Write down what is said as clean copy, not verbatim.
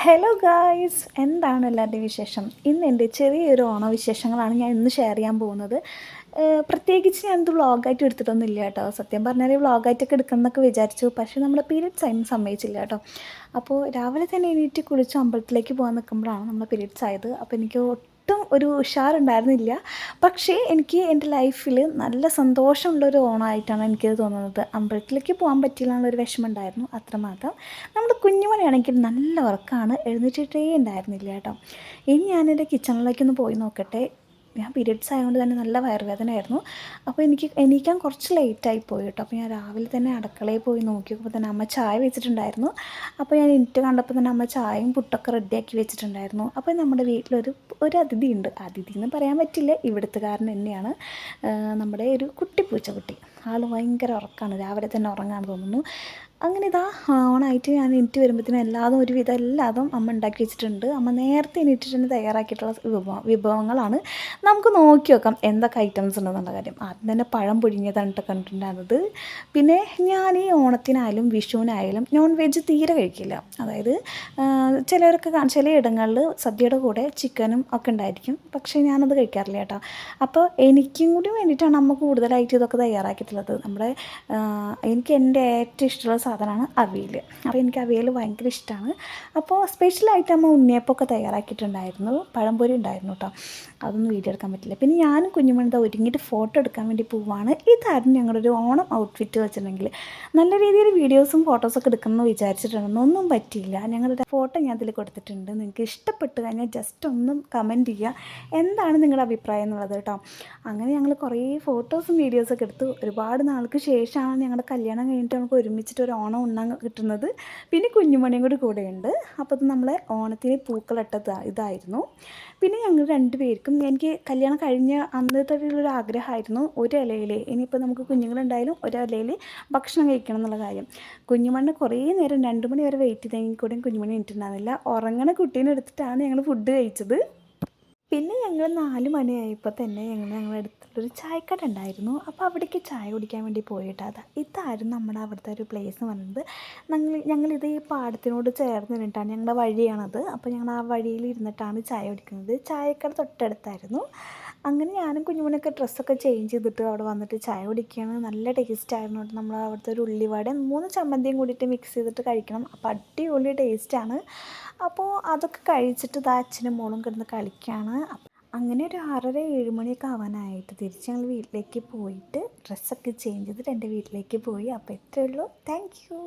Hello guys, എന്താണ് എല്ലാവരുടെയും വിശേഷം? ഇന്ന് എൻ്റെ ചെറിയൊരു ഓണവിശേഷങ്ങളാണ് ഞാൻ ഇന്ന് ഷെയർ ചെയ്യാൻ പോകുന്നത്. പ്രത്യേകിച്ച് ഞാനിത് വ്ളോഗായിട്ട് എടുത്തിട്ടൊന്നും ഇല്ല കേട്ടോ. സത്യം പറഞ്ഞാൽ വ്ളോഗായിട്ടൊക്കെ എടുക്കണം എന്നൊക്കെ വിചാരിച്ചു, പക്ഷേ നമ്മുടെ പീരിയഡ്സ് ആയിരുന്നു സമ്മതിച്ചില്ല കേട്ടോ. അപ്പോൾ രാവിലെ തന്നെ എണീറ്റ് കുളിച്ച് അമ്പലത്തിലേക്ക് പോകാൻ നിൽക്കുമ്പോഴാണ് നമ്മുടെ പീരിയഡ്സ് ആയത്. അപ്പോൾ എനിക്ക് ഒട്ടും ഒരു ഉഷാറുണ്ടായിരുന്നില്ല. പക്ഷേ എനിക്ക് എൻ്റെ ലൈഫിൽ നല്ല സന്തോഷമുള്ളൊരു ഓണമായിട്ടാണ് എനിക്കത് തോന്നുന്നത്. അമ്പലത്തിലേക്ക് പോകാൻ പറ്റില്ല എന്നുള്ളൊരു വിഷമം ഉണ്ടായിരുന്നു, അത്രമാത്രം. നമ്മുടെ കുഞ്ഞുമണിയാണെങ്കിൽ നല്ല ഉറക്കമാണ്, എഴുന്നേറ്റിട്ടേ ഉണ്ടായിരുന്നില്ല കേട്ടോ. ഇനി ഞാനെൻ്റെ കിച്ചണിലേക്കൊന്ന് പോയി നോക്കട്ടെ. ഞാൻ പീരിയഡ്സ് ആയതുകൊണ്ട് തന്നെ നല്ല വയറുവേദനയായിരുന്നു. അപ്പോൾ എനിക്ക് എണീക്കാൻ കുറച്ച് ലേറ്റായി പോയി കേട്ടോ. അപ്പോൾ ഞാൻ രാവിലെ തന്നെ അടുക്കളയിൽ പോയി നോക്കിയപ്പോൾ തന്നെ അമ്മ ചായ വെച്ചിട്ടുണ്ടായിരുന്നു. അപ്പോൾ ഞാൻ എനിക്ക് കണ്ടപ്പോൾ തന്നെ അമ്മ ചായയും പുട്ടൊക്കെ റെഡിയാക്കി വെച്ചിട്ടുണ്ടായിരുന്നു. അപ്പോൾ നമ്മുടെ വീട്ടിലൊരു അതിഥി ഉണ്ട്. അതിഥി എന്ന് പറയാൻ പറ്റില്ല, ഇവിടുത്തുകാരൻ തന്നെയാണ്. നമ്മുടെ ഒരു കുട്ടി പൂച്ചക്കുട്ടി. ആൾ ഭയങ്കര ഉറക്കമാണ്, രാവിലെ തന്നെ ഉറങ്ങാൻ തോന്നുന്നു. അങ്ങനെ ഇതാ ഓണായിട്ട് ഞാൻ എണീറ്റ് വരുമ്പോഴത്തേനും എല്ലാതും അമ്മ ഉണ്ടാക്കി വെച്ചിട്ടുണ്ട്. അമ്മ നേരത്തെ എണീറ്റിട്ട് തന്നെ തയ്യാറാക്കിയിട്ടുള്ള വിഭവങ്ങളാണ്. നമുക്ക് നോക്കി നോക്കാം എന്തൊക്കെ ഐറ്റംസ് ഉണ്ടെന്നുള്ള കാര്യം. ആദ്യം തന്നെ പഴം പുഴുങ്ങിയതാണ് കണ്ടിട്ടുണ്ടായിരുന്നത്. പിന്നെ ഞാൻ ഈ ഓണത്തിനായാലും വിഷുവിനായാലും നോൺ വെജ് തീരെ കഴിക്കില്ല. അതായത് ചില ഇടങ്ങളിൽ സദ്യയുടെ കൂടെ ചിക്കനും ഒക്കെ ഉണ്ടായിരിക്കും, പക്ഷേ ഞാനത് കഴിക്കാറില്ല കേട്ടോ. അപ്പോൾ എനിക്കും കൂടി വേണ്ടിയിട്ടാണ് അമ്മ കൂടുതലായിട്ട് ഇതൊക്കെ തയ്യാറാക്കിയിട്ടുള്ളത്. എനിക്ക് എൻ്റെ ഏറ്റവും ഇഷ്ടമുള്ള സാധനമാണ് അവിയൽ. അപ്പോൾ എനിക്ക് അവിയൽ ഭയങ്കര ഇഷ്ടമാണ്. അപ്പോൾ സ്പെഷ്യലായിട്ട് അമ്മ ഉണ്ണിയപ്പമൊക്കെ തയ്യാറാക്കിയിട്ടുണ്ടായിരുന്നു, പഴംപൊരി ഉണ്ടായിരുന്നു കേട്ടോ. അതൊന്നും വീഡിയോ എടുക്കാൻ പറ്റില്ല. പിന്നെ ഞാനും കുഞ്ഞുമണിത ഒരുങ്ങിയിട്ട് ഫോട്ടോ എടുക്കാൻ വേണ്ടി പോവുകയാണ്. ഇതായിരുന്നു ഞങ്ങളുടെ ഒരു ഓണം ഔട്ട്ഫിറ്റ് വെച്ചിട്ടുണ്ടെങ്കിൽ. നല്ല രീതിയിൽ വീഡിയോസും ഫോട്ടോസൊക്കെ എടുക്കണമെന്ന് വിചാരിച്ചിട്ടുണ്ടെന്ന് ഒന്നും പറ്റിയില്ല. ഞങ്ങളുടെ ഫോട്ടോ ഞാൻ അതിൽ കൊടുത്തിട്ടുണ്ട്. നിങ്ങൾക്ക് ഇഷ്ടപ്പെട്ട് കഴിഞ്ഞാൽ ജസ്റ്റ് ഒന്നും കമൻറ്റ് ചെയ്യുക, എന്താണ് നിങ്ങളുടെ അഭിപ്രായം എന്നുള്ളത് കേട്ടോ. അങ്ങനെ ഞങ്ങൾ കുറേ ഫോട്ടോസും വീഡിയോസൊക്കെ എടുത്ത് ഒരുപാട് നാൾക്ക് ശേഷമാണ് ഞങ്ങളുടെ കല്യാണം കഴിഞ്ഞിട്ട് നമുക്ക് ഒരുമിച്ചിട്ട് ഒരു ഓണം ഉണ്ണാൻ കിട്ടുന്നത്. പിന്നെ കുഞ്ഞുമണിയും കൂടെയുണ്ട്. അപ്പോൾ അത് നമ്മളെ ഓണത്തിന് പൂക്കളിട്ടത് ഇതായിരുന്നു. പിന്നെ ഞങ്ങൾ രണ്ടുപേർക്കും എനിക്ക് കല്യാണം കഴിഞ്ഞ അന്നത്തെ ആഗ്രഹമായിരുന്നു ഒരു ഇലയിൽ, ഇനിയിപ്പോൾ നമുക്ക് കുഞ്ഞുങ്ങളുണ്ടായാലും ഒരു ഇലയിൽ ഭക്ഷണം കഴിക്കണം എന്നുള്ള കാര്യം. കുഞ്ഞുമണ്ണി കുറേ നേരം 2 മണി വരെ വെയിറ്റ് ചെയ്തെങ്കിൽ കൂടെയും കുഞ്ഞുമണി എണീറ്റിട്ടുണ്ടായിരുന്നില്ല. ഉറങ്ങണ കുട്ടീനെ എടുത്തിട്ടാണ് ഞങ്ങൾ ഫുഡ് കഴിച്ചത്. പിന്നെ ഞങ്ങൾ 4 മണിയായപ്പോൾ തന്നെ ഞങ്ങളുടെ അടുത്തുള്ളൊരു ചായക്കട ഉണ്ടായിരുന്നു. അപ്പോൾ അവിടേക്ക് ചായ കുടിക്കാൻ വേണ്ടി പോയിട്ടാണ്. ഇതായിരുന്നു നമ്മുടെ അവിടുത്തെ ഒരു പ്ലേസ് എന്ന് പറയുന്നത്. ഞങ്ങളിത് ഈ പാടത്തിനോട് ചേർന്ന് നിന്നിട്ടാണ്, ഞങ്ങളുടെ വഴിയാണത്. അപ്പോൾ ഞങ്ങൾ ആ വഴിയിൽ ഇരുന്നിട്ടാണ് ചായ കുടിക്കുന്നത്. ചായക്കട തൊട്ടടുത്തായിരുന്നു. അങ്ങനെ ഞാനും കുഞ്ഞുമണിയൊക്കെ ഡ്രസ്സൊക്കെ ചേഞ്ച് ചെയ്തിട്ട് അവിടെ വന്നിട്ട് ചായ കുടിക്കുകയാണ്. നല്ല ടേസ്റ്റായിരുന്നു കേട്ടോ. നമ്മൾ അവിടുത്തെ ഒരു ഉള്ളിവടയും 3 ചമ്മന്തിയും കൂടിയിട്ട് മിക്സ് ചെയ്തിട്ട് കഴിക്കണം. അപ്പോൾ അടിപൊളി ടേസ്റ്റാണ്. അപ്പോൾ അതൊക്കെ കഴിച്ചിട്ട് ഇതാ അച്ഛനും മോളും കിടന്ന് കളിക്കുകയാണ്. അങ്ങനെ ഒരു 6:30 7 മണിയൊക്കെ ആവാനായിട്ട് തിരിച്ച് ഞങ്ങൾ വീട്ടിലേക്ക് പോയിട്ട് ഡ്രസ്സൊക്കെ ചേഞ്ച് ചെയ്തിട്ട് എൻ്റെ വീട്ടിലേക്ക് പോയി. അപ്പോൾ ഇത്രയേ ഉള്ളൂ. Thank you.